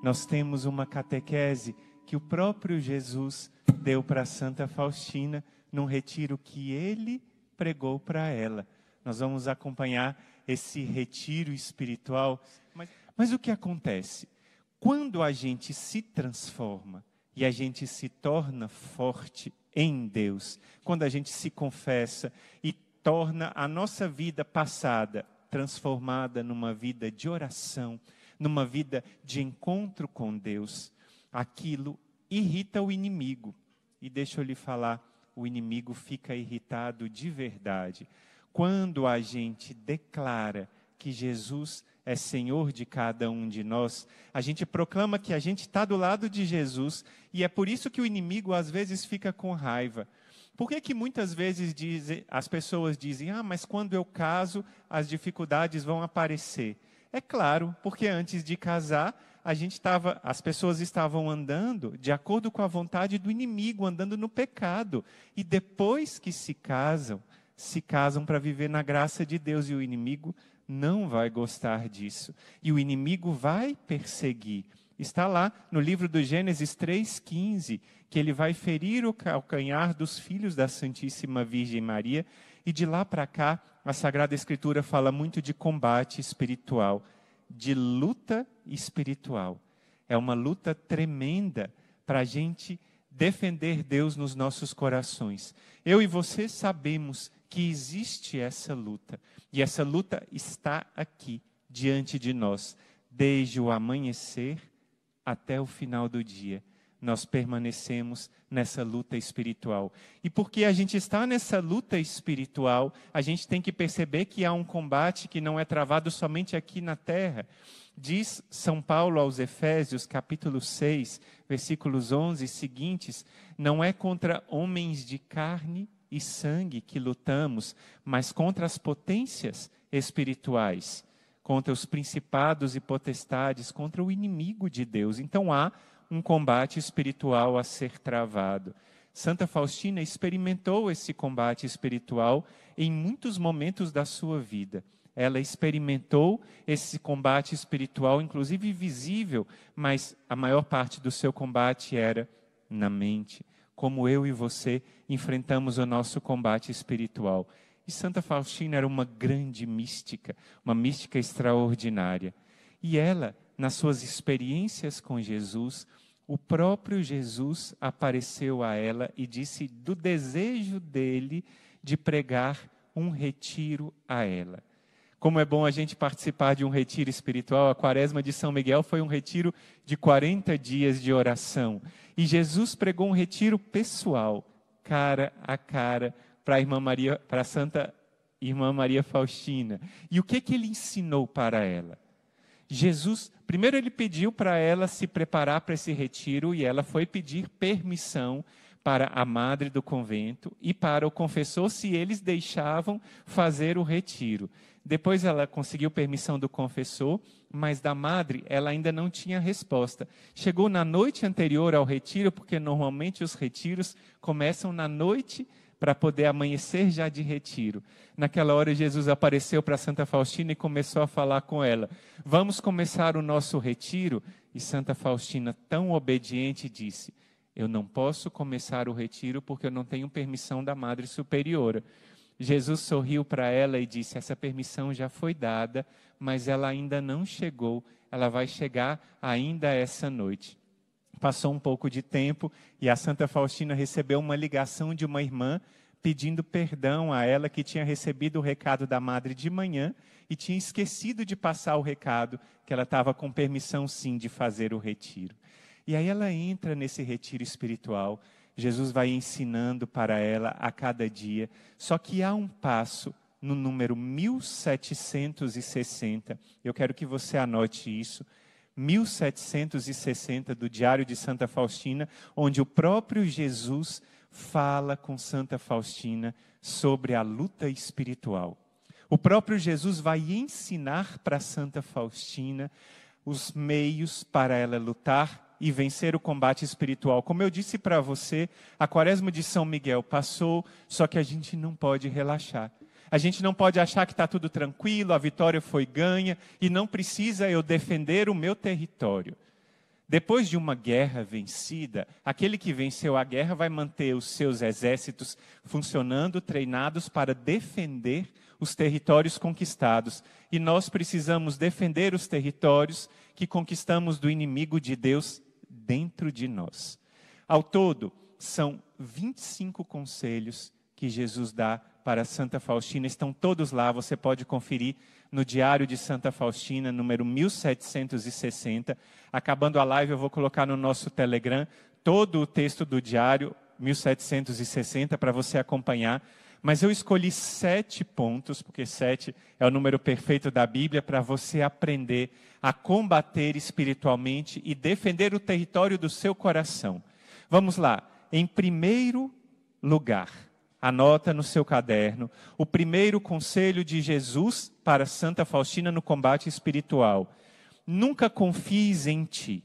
nós temos uma catequese que o próprio Jesus deu para Santa Faustina, num retiro que ele pregou para ela. Nós vamos acompanhar esse retiro espiritual. Mas o que acontece? Quando a gente se transforma e a gente se torna forte em Deus, quando a gente se confessa e torna a nossa vida passada transformada numa vida de oração, numa vida de encontro com Deus, aquilo irrita o inimigo. E deixa eu lhe falar, o inimigo fica irritado de verdade. Quando a gente declara que Jesus é Senhor de cada um de nós, a gente proclama que a gente está do lado de Jesus, e é por isso que o inimigo às vezes fica com raiva. Por que que muitas vezes as pessoas dizem, mas quando eu caso, as dificuldades vão aparecer? É claro, porque antes de casar, as pessoas estavam andando de acordo com a vontade do inimigo, andando no pecado. E depois que se casam para viver na graça de Deus, e o inimigo não vai gostar disso. E o inimigo vai perseguir. Está lá no livro do Gênesis 3,15, que ele vai ferir o calcanhar dos filhos da Santíssima Virgem Maria. E de lá para cá, a Sagrada Escritura fala muito de combate espiritual, de luta espiritual. É uma luta tremenda para a gente defender Deus nos nossos corações. Eu e você sabemos que existe essa luta. E essa luta está aqui, diante de nós, desde o amanhecer até o final do dia. Nós permanecemos nessa luta espiritual. E porque a gente está nessa luta espiritual, a gente tem que perceber que há um combate que não é travado somente aqui na terra. Diz São Paulo aos Efésios, capítulo 6, versículos 11 e seguintes, não é contra homens de carne e sangue que lutamos, mas contra as potências espirituais, contra os principados e potestades, contra o inimigo de Deus. Então há um combate espiritual a ser travado. Santa Faustina experimentou esse combate espiritual em muitos momentos da sua vida. Ela experimentou esse combate espiritual, inclusive visível, mas a maior parte do seu combate era na mente. Como eu e você enfrentamos o nosso combate espiritual. E Santa Faustina era uma grande mística, uma mística extraordinária. E ela, nas suas experiências com Jesus, o próprio Jesus apareceu a ela e disse do desejo dele de pregar um retiro a ela. Como é bom a gente participar de um retiro espiritual. A Quaresma de São Miguel foi um retiro de 40 dias de oração. E Jesus pregou um retiro pessoal, cara a cara, para a Santa Irmã Maria Faustina. E o que ele ensinou para ela? Jesus, primeiro ele pediu para ela se preparar para esse retiro, e ela foi pedir permissão para a madre do convento e para o confessor se eles deixavam fazer o retiro. Depois ela conseguiu permissão do confessor, mas da madre ela ainda não tinha resposta. Chegou na noite anterior ao retiro, porque normalmente os retiros começam na noite para poder amanhecer já de retiro. Naquela hora Jesus apareceu para Santa Faustina e começou a falar com ela. Vamos começar o nosso retiro? E Santa Faustina, tão obediente, disse, eu não posso começar o retiro porque eu não tenho permissão da Madre Superiora. Jesus sorriu para ela e disse, essa permissão já foi dada, mas ela ainda não chegou, ela vai chegar ainda essa noite. Passou um pouco de tempo e a Santa Faustina recebeu uma ligação de uma irmã pedindo perdão a ela, que tinha recebido o recado da madre de manhã e tinha esquecido de passar o recado, que ela estava com permissão sim de fazer o retiro. E aí ela entra nesse retiro espiritual, Jesus vai ensinando para ela a cada dia, só que há um passo no número 1760, eu quero que você anote isso, 1760 do Diário de Santa Faustina, onde o próprio Jesus fala com Santa Faustina sobre a luta espiritual. O próprio Jesus vai ensinar para Santa Faustina os meios para ela lutar e vencer o combate espiritual. Como eu disse para você, a Quaresma de São Miguel passou, só que a gente não pode relaxar. A gente não pode achar que está tudo tranquilo, a vitória foi ganha e não precisa eu defender o meu território. Depois de uma guerra vencida, aquele que venceu a guerra vai manter os seus exércitos funcionando, treinados para defender os territórios conquistados. E nós precisamos defender os territórios que conquistamos do inimigo de Deus dentro de nós. Ao todo, são 25 conselhos que Jesus dá para Santa Faustina. Estão todos lá, você pode conferir no Diário de Santa Faustina, número 1760. Acabando a live, eu vou colocar no nosso Telegram todo o texto do Diário 1760 para você acompanhar. Mas eu escolhi 7 pontos, porque 7 é o número perfeito da Bíblia, para você aprender a combater espiritualmente e defender o território do seu coração. Vamos lá. Em primeiro lugar, anota no seu caderno, o primeiro conselho de Jesus para Santa Faustina no combate espiritual. Nunca confies em ti,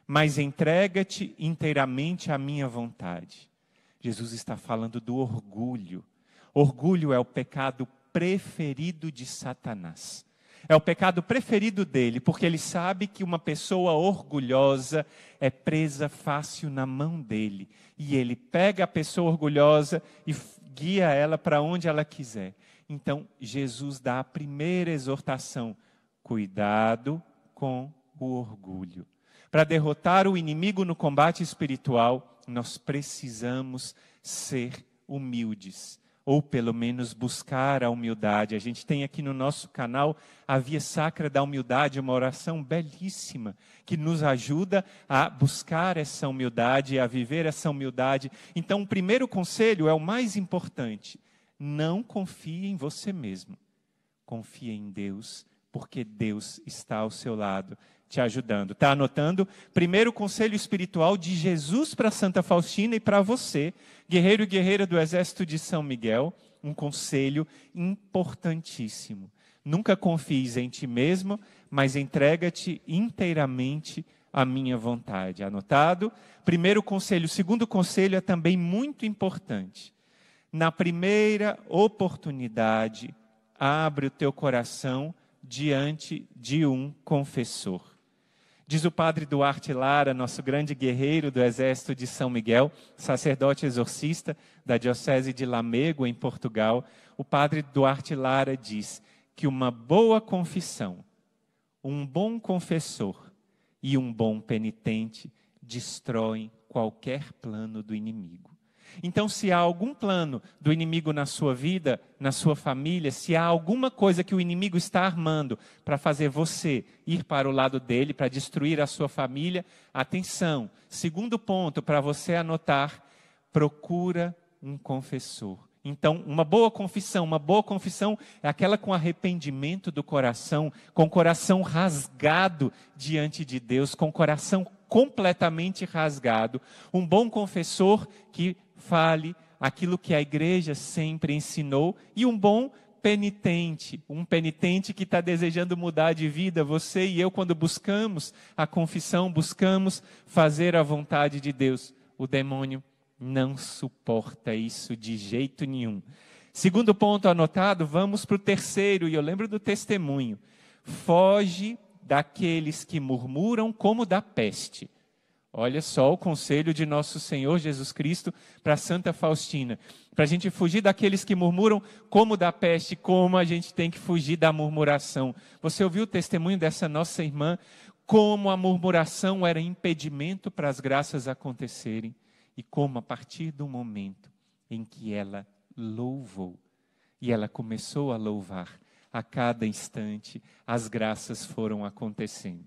mas entrega-te inteiramente à minha vontade. Jesus está falando do orgulho. Orgulho é o pecado preferido de Satanás. É o pecado preferido dele, porque ele sabe que uma pessoa orgulhosa é presa fácil na mão dele. E ele pega a pessoa orgulhosa e guia ela para onde ela quiser. Então, Jesus dá a primeira exortação: cuidado com o orgulho. Para derrotar o inimigo no combate espiritual, nós precisamos ser humildes. Ou pelo menos buscar a humildade. A gente tem aqui no nosso canal a Via Sacra da Humildade, uma oração belíssima, que nos ajuda a buscar essa humildade, a viver essa humildade. Então, o primeiro conselho é o mais importante: não confie em você mesmo. Confie em Deus, porque Deus está ao seu lado, te ajudando. Está anotando? Primeiro conselho espiritual de Jesus para Santa Faustina e para você, guerreiro e guerreira do Exército de São Miguel, um conselho importantíssimo. Nunca confies em ti mesmo, mas entrega-te inteiramente à minha vontade. Anotado? Primeiro conselho. Segundo conselho é também muito importante. Na primeira oportunidade, abre o teu coração diante de um confessor. Diz o padre Duarte Lara, nosso grande guerreiro do Exército de São Miguel, sacerdote exorcista da Diocese de Lamego, em Portugal. O padre Duarte Lara diz que uma boa confissão, um bom confessor e um bom penitente destroem qualquer plano do inimigo. Então, se há algum plano do inimigo na sua vida, na sua família, se há alguma coisa que o inimigo está armando para fazer você ir para o lado dele, para destruir a sua família, atenção. Segundo ponto para você anotar: procura um confessor. Então, uma boa confissão é aquela com arrependimento do coração, com o coração rasgado diante de Deus, com o coração completamente rasgado. Um bom confessor que fale aquilo que a igreja sempre ensinou, e um bom penitente, um penitente que está desejando mudar de vida. Você e eu, quando buscamos a confissão, buscamos fazer a vontade de Deus. O demônio não suporta isso de jeito nenhum. Segundo ponto anotado, vamos para o terceiro, e eu lembro do testemunho. Foge daqueles que murmuram como da peste. Olha só o conselho de nosso Senhor Jesus Cristo para Santa Faustina. Para a gente fugir daqueles que murmuram como da peste, como a gente tem que fugir da murmuração. Você ouviu o testemunho dessa nossa irmã? Como a murmuração era impedimento para as graças acontecerem. E como a partir do momento em que ela louvou, e ela começou a louvar, a cada instante as graças foram acontecendo.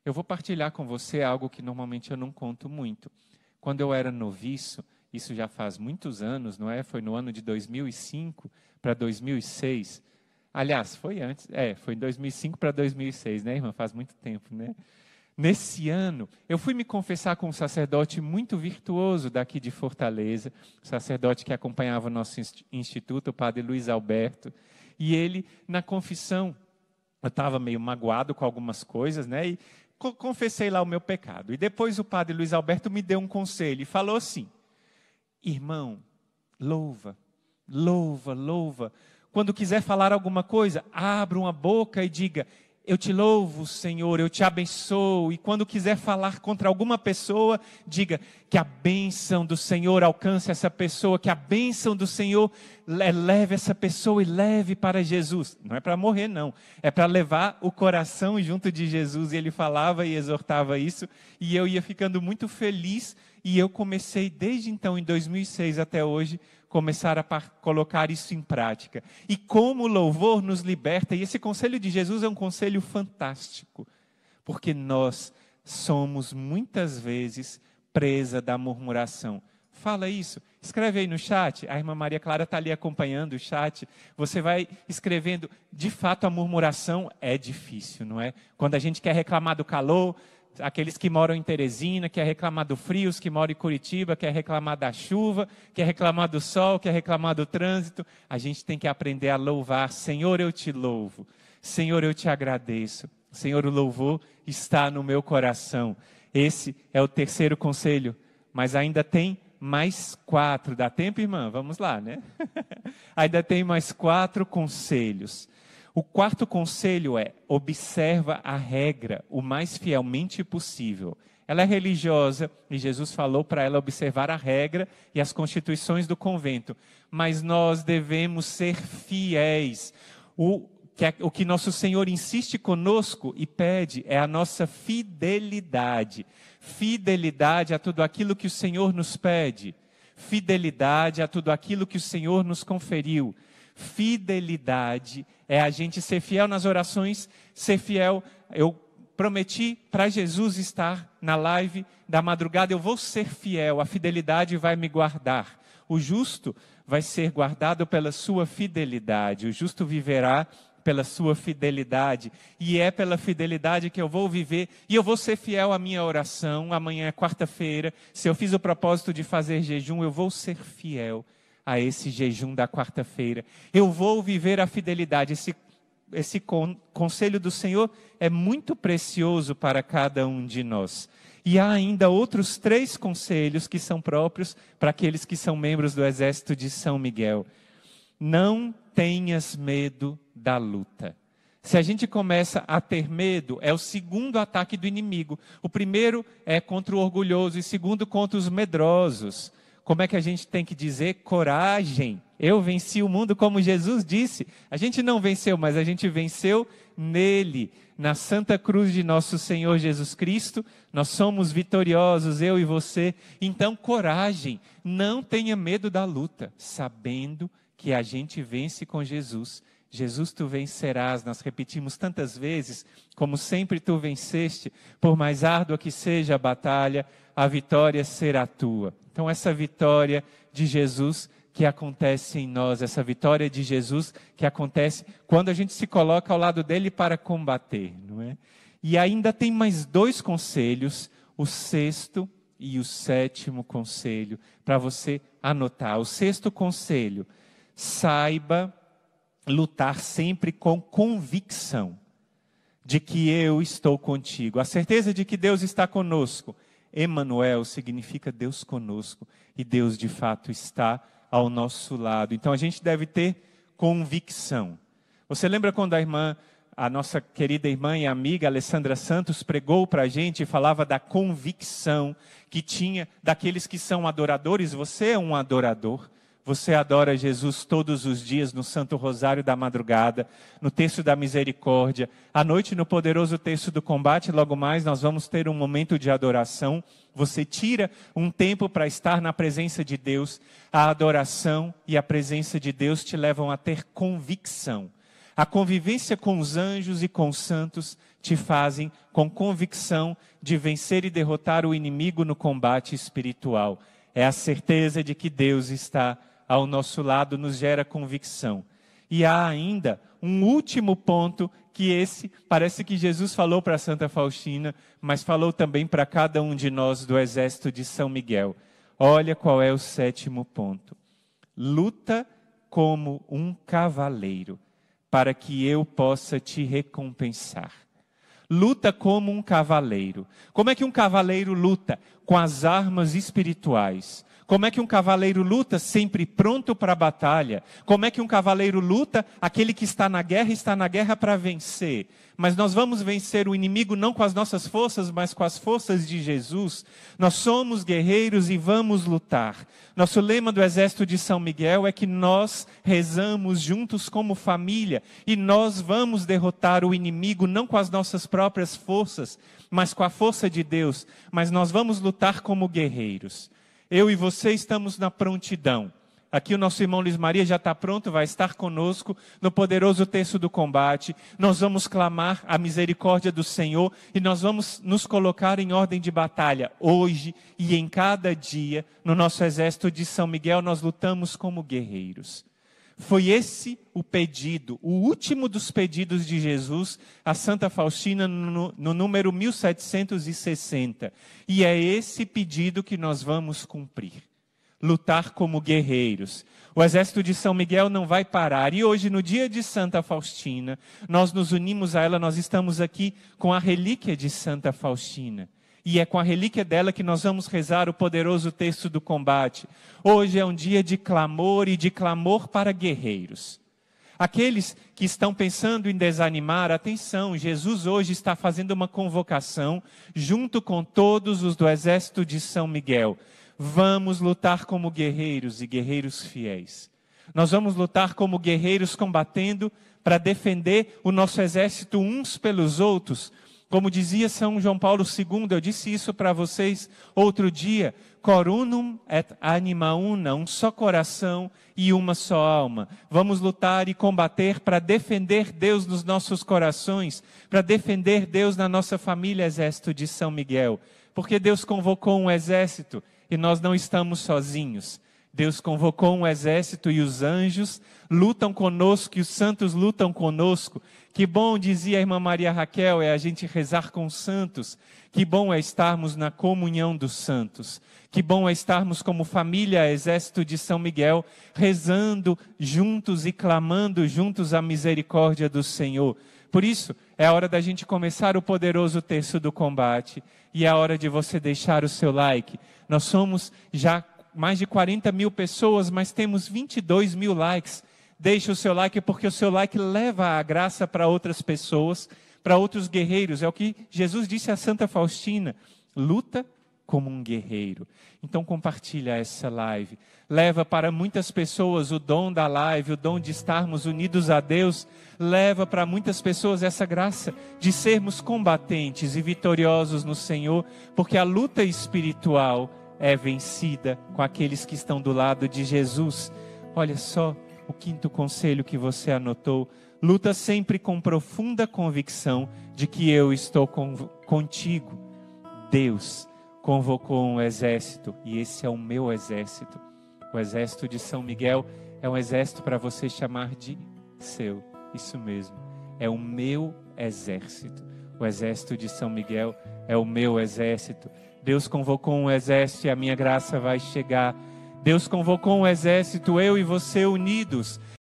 Eu vou partilhar com você algo que normalmente eu não conto muito. Quando eu era noviço, isso já faz muitos anos, não é? Foi no ano de 2005 para 2006. Aliás, foi antes, foi em 2005 para 2006, né, irmã? Faz muito tempo, né? Nesse ano, eu fui me confessar com um sacerdote muito virtuoso daqui de Fortaleza, sacerdote que acompanhava o nosso instituto, o padre Luiz Alberto. E ele, na confissão, eu estava meio magoado com algumas coisas, né? E confessei lá o meu pecado. E depois o padre Luiz Alberto me deu um conselho e falou assim: irmão, louva, louva, louva. Quando quiser falar alguma coisa, abra uma boca e diga: eu te louvo, Senhor, eu te abençoo. E quando quiser falar contra alguma pessoa, diga que a bênção do Senhor alcance essa pessoa, que a bênção do Senhor leve essa pessoa e leve para Jesus. Não é para morrer, não. É para levar o coração junto de Jesus. E ele falava e exortava isso. E eu ia ficando muito feliz. E eu comecei desde então, em 2006 até hoje, começar a colocar isso em prática. E como o louvor nos liberta, e esse conselho de Jesus é um conselho fantástico, porque nós somos muitas vezes presa da murmuração. Fala isso, escreve aí no chat, a irmã Maria Clara está ali acompanhando o chat, você vai escrevendo, de fato a murmuração é difícil, não é? Quando a gente quer reclamar do calor, aqueles que moram em Teresina, quer reclamar do frio, os que moram em Curitiba, quer reclamar da chuva, quer reclamar do sol, quer reclamar do trânsito. A gente tem que aprender a louvar. Senhor, eu te louvo. Senhor, eu te agradeço. Senhor, o louvor está no meu coração. Esse é o terceiro conselho, mas ainda tem mais 4. Dá tempo, irmã? Vamos lá, né? Ainda tem mais 4 conselhos. O quarto conselho é: observa a regra o mais fielmente possível. Ela é religiosa e Jesus falou para ela observar a regra e as constituições do convento. Mas nós devemos ser fiéis. O que nosso Senhor insiste conosco e pede é a nossa fidelidade. Fidelidade a tudo aquilo que o Senhor nos pede. Fidelidade a tudo aquilo que o Senhor nos conferiu. Fidelidade é a gente ser fiel nas orações, ser fiel. Eu prometi para Jesus estar na live da madrugada, eu vou ser fiel, a fidelidade vai me guardar. O justo vai ser guardado pela sua fidelidade, o justo viverá pela sua fidelidade, e é pela fidelidade que eu vou viver, e eu vou ser fiel à minha oração. Amanhã é quarta-feira, se eu fiz o propósito de fazer jejum, eu vou ser fiel a esse jejum da quarta-feira. Eu vou viver a fidelidade. Esse conselho do Senhor é muito precioso para cada um de nós. E há ainda outros 3 conselhos que são próprios para aqueles que são membros do exército de São Miguel. Não tenhas medo da luta. Se a gente começa a ter medo, é o segundo ataque do inimigo. O primeiro é contra o orgulhoso e o segundo contra os medrosos. Como é que a gente tem que dizer? Coragem. Eu venci o mundo, como Jesus disse. A gente não venceu, mas a gente venceu nele, na Santa Cruz de nosso Senhor Jesus Cristo. Nós somos vitoriosos, eu e você. Então, coragem. Não tenha medo da luta, sabendo que a gente vence com Jesus. Jesus, tu vencerás. Nós repetimos tantas vezes, como sempre tu venceste, por mais árdua que seja a batalha, a vitória será tua. Então, essa vitória de Jesus que acontece em nós, essa vitória de Jesus que acontece quando a gente se coloca ao lado dele para combater, não é? E ainda tem mais 2 conselhos, o 6º e o 7º conselho, para você anotar. O 6º conselho: saiba lutar sempre com convicção de que eu estou contigo. A certeza de que Deus está conosco. Emanuel significa Deus conosco, e Deus de fato está ao nosso lado. Então a gente deve ter convicção. Você lembra quando a nossa querida irmã e amiga Alessandra Santos pregou para a gente e falava da convicção que tinha daqueles que são adoradores? Você é um adorador. Você adora Jesus todos os dias no Santo Rosário da madrugada, no Terço da Misericórdia. À noite, no poderoso Terço do Combate, logo mais nós vamos ter um momento de adoração. Você tira um tempo para estar na presença de Deus. A adoração e a presença de Deus te levam a ter convicção. A convivência com os anjos e com os santos te fazem com convicção de vencer e derrotar o inimigo no combate espiritual. É a certeza de que Deus está ao nosso lado, nos gera convicção. E há ainda um último ponto, que esse parece que Jesus falou para Santa Faustina, mas falou também para cada um de nós do exército de São Miguel. Olha qual é o 7º ponto. Luta como um cavaleiro, para que eu possa te recompensar. Luta como um cavaleiro. Como é que um cavaleiro luta? Com as armas espirituais. Como é que um cavaleiro luta? Sempre pronto para a batalha. Como é que um cavaleiro luta? Aquele que está na guerra para vencer. Mas nós vamos vencer o inimigo não com as nossas forças, mas com as forças de Jesus. Nós somos guerreiros e vamos lutar. Nosso lema do Exército de São Miguel é que nós rezamos juntos como família e nós vamos derrotar o inimigo não com as nossas próprias forças, mas com a força de Deus. Mas nós vamos lutar como guerreiros. Eu e você estamos na prontidão. Aqui o nosso irmão Luiz Maria já está pronto, vai estar conosco no poderoso terço do combate. Nós vamos clamar a misericórdia do Senhor e nós vamos nos colocar em ordem de batalha. Hoje e em cada dia, no nosso Exército de São Miguel, nós lutamos como guerreiros. Foi esse o pedido, o último dos pedidos de Jesus a Santa Faustina no número 1760. E é esse pedido que nós vamos cumprir. Lutar como guerreiros. O Exército de São Miguel não vai parar. E hoje, no dia de Santa Faustina, nós nos unimos a ela, nós estamos aqui com a relíquia de Santa Faustina. E é com a relíquia dela que nós vamos rezar o poderoso texto do combate. Hoje é um dia de clamor e de clamor para guerreiros. Aqueles que estão pensando em desanimar, atenção, Jesus hoje está fazendo uma convocação junto com todos os do Exército de São Miguel. Vamos lutar como guerreiros e guerreiros fiéis. Nós vamos lutar como guerreiros combatendo para defender o nosso exército uns pelos outros. Como dizia São João Paulo II, eu disse isso para vocês outro dia, cor unum et anima una, um só coração e uma só alma. Vamos lutar e combater para defender Deus nos nossos corações, para defender Deus na nossa família Exército de São Miguel. Porque Deus convocou um exército e nós não estamos sozinhos. Deus convocou um exército e os anjos lutam conosco e os santos lutam conosco. Que bom, dizia a irmã Maria Raquel, é a gente rezar com os santos. Que bom é estarmos na comunhão dos santos. Que bom é estarmos como família Exército de São Miguel, rezando juntos e clamando juntos a misericórdia do Senhor. Por isso, é a hora da gente começar o poderoso terço do combate. E é a hora de você deixar o seu like. Nós somos já mais de 40 mil pessoas, mas temos 22 mil likes. Deixe o seu like, porque o seu like leva a graça para outras pessoas, para outros guerreiros. É o que Jesus disse a Santa Faustina. Luta como um guerreiro. Então compartilha essa live. Leva para muitas pessoas o dom da live, o dom de estarmos unidos a Deus. Leva para muitas pessoas essa graça de sermos combatentes e vitoriosos no Senhor, porque a luta espiritual é vencida com aqueles que estão do lado de Jesus. Olha só o quinto conselho que você anotou. Luta sempre com profunda convicção de que eu estou contigo. Deus convocou um exército e esse é o meu exército. O Exército de São Miguel é um exército para você chamar de seu. Isso mesmo, é o meu exército. O Exército de São Miguel é o meu exército. Deus convocou um exército e a minha graça vai chegar. Deus convocou um exército, eu e você unidos.